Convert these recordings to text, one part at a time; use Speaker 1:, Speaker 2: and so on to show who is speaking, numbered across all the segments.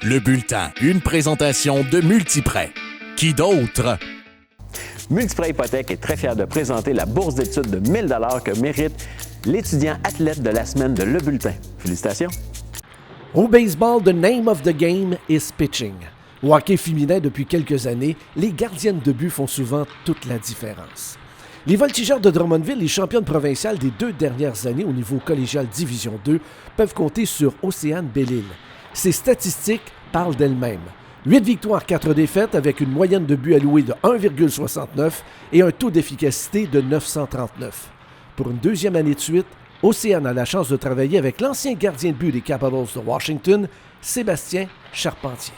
Speaker 1: Le Bulletin, une présentation de Multiprêt. Qui d'autre?
Speaker 2: Multiprêt Hypothèque est très fier de présenter la bourse d'études de 1 000 $ que mérite l'étudiant athlète de la semaine de Le Bulletin. Félicitations!
Speaker 3: Au baseball, the name of the game is pitching. Au hockey féminin, depuis quelques années, les gardiennes de but font souvent toute la différence. Les Voltigeurs de Drummondville, les championnes provinciales des 2 dernières années au niveau collégial Division 2, peuvent compter sur Océane Belle-Île. Ces statistiques parlent d'elles-mêmes. 8 victoires, 4 défaites avec une moyenne de buts alloués de 1,69 et un taux d'efficacité de 939. Pour une deuxième année de suite, Océane a la chance de travailler avec l'ancien gardien de but des Capitals de Washington, Sébastien Charpentier.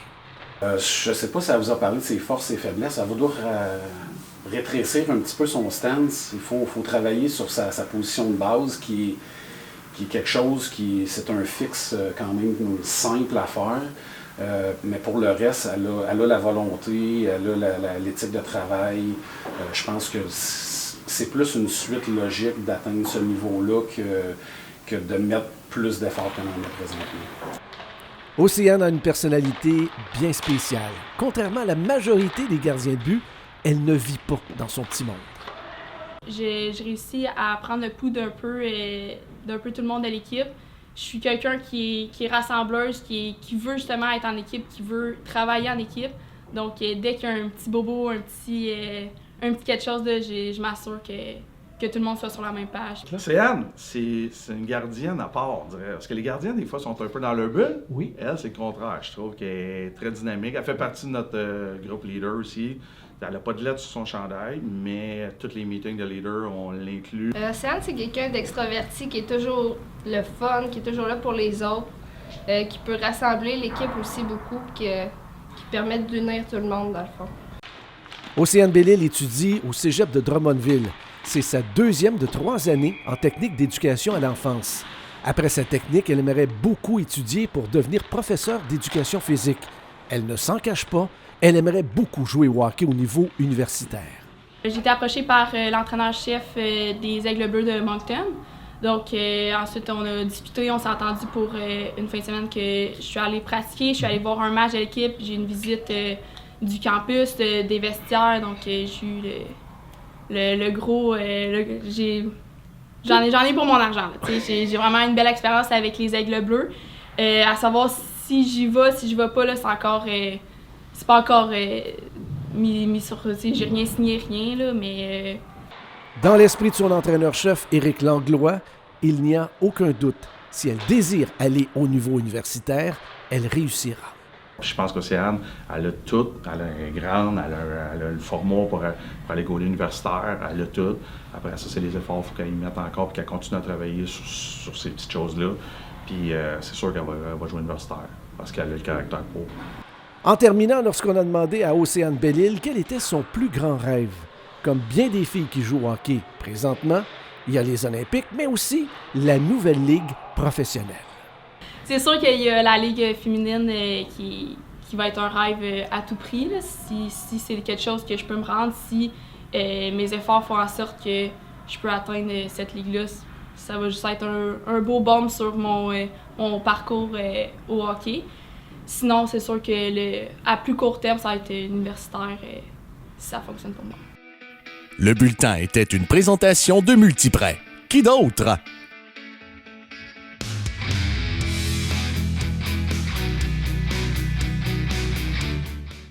Speaker 4: Je ne sais pas si elle vous a parlé de ses forces et faiblesses. Elle va devoir rétrécir un petit peu son stance. Il faut travailler sur sa position de base qui est quelque chose c'est un fixe quand même simple à faire. Mais pour le reste, elle a la volonté, elle a l'éthique de travail. Je pense que c'est plus une suite logique d'atteindre ce niveau-là que de mettre plus d'efforts qu'on en met présentement.
Speaker 3: Océane a une personnalité bien spéciale. Contrairement à la majorité des gardiens de but, elle ne vit pas dans son petit monde.
Speaker 5: J'ai réussi à prendre le pouls d'un peu tout le monde de l'équipe. Je suis quelqu'un qui est rassembleuse, qui veut justement être en équipe, qui veut travailler en équipe. Donc, dès qu'il y a un petit bobo, un petit quelque chose, je m'assure que tout le monde soit sur la même page.
Speaker 6: Océane, c'est une gardienne à part, on dirait. Parce que les gardiennes, des fois, sont un peu dans leur bulle. Oui. Elle, c'est le contraire. Je trouve qu'elle est très dynamique. Elle fait partie de notre groupe leader aussi. Elle n'a pas de lettre sur son chandail, mais tous les meetings de leader, on l'inclut.
Speaker 7: Océane, c'est quelqu'un d'extraverti qui est toujours le fun, qui est toujours là pour les autres, qui peut rassembler l'équipe aussi beaucoup, qui permet d'unir tout le monde, dans le fond.
Speaker 3: Océane Belle-Île étudie au cégep de Drummondville. C'est sa 2e de 3 années en technique d'éducation à l'enfance. Après sa technique, elle aimerait beaucoup étudier pour devenir professeure d'éducation physique. Elle ne s'en cache pas, elle aimerait beaucoup jouer au hockey au niveau universitaire.
Speaker 5: J'ai été approchée par l'entraîneur-chef des Aigles Bleus de Moncton. Donc ensuite, on a discuté, on s'est entendu pour une fin de semaine que je suis allée pratiquer, je suis allée voir un match de l'équipe, j'ai une visite du campus, des vestiaires, donc j'ai eu le gros... J'en ai pour mon argent. J'ai vraiment une belle expérience avec les Aigles Bleus. À savoir si j'y vais, si je vais pas, là, c'est pas encore mis sur... J'ai rien signé, rien, là, mais...
Speaker 3: Dans l'esprit de son entraîneur-chef, Éric Langlois, il n'y a aucun doute. Si elle désire aller au niveau universitaire, elle réussira.
Speaker 6: Je pense qu'Océane, elle a tout. Elle est grande, elle a le format pour aller au universitaire, elle a tout. Après ça, c'est les efforts qu'il faut qu'elle y mette encore et qu'elle continue à travailler sur ces petites choses-là. Puis c'est sûr qu'elle va jouer universitaire parce qu'elle a le caractère pour.
Speaker 3: En terminant, lorsqu'on a demandé à Océane Belle-Île quel était son plus grand rêve, comme bien des filles qui jouent au hockey présentement, il y a les Olympiques, mais aussi la nouvelle ligue professionnelle.
Speaker 5: C'est sûr qu'il y a la ligue féminine qui va être un rêve à tout prix, là, si c'est quelque chose que je peux me rendre, si mes efforts font en sorte que je peux atteindre cette ligue-là. Ça va juste être un beau baume sur mon parcours au hockey. Sinon, c'est sûr que à plus court terme, ça va être universitaire si ça fonctionne pour moi.
Speaker 1: Le Bulletin était une présentation de Multiprêt. Qui d'autre?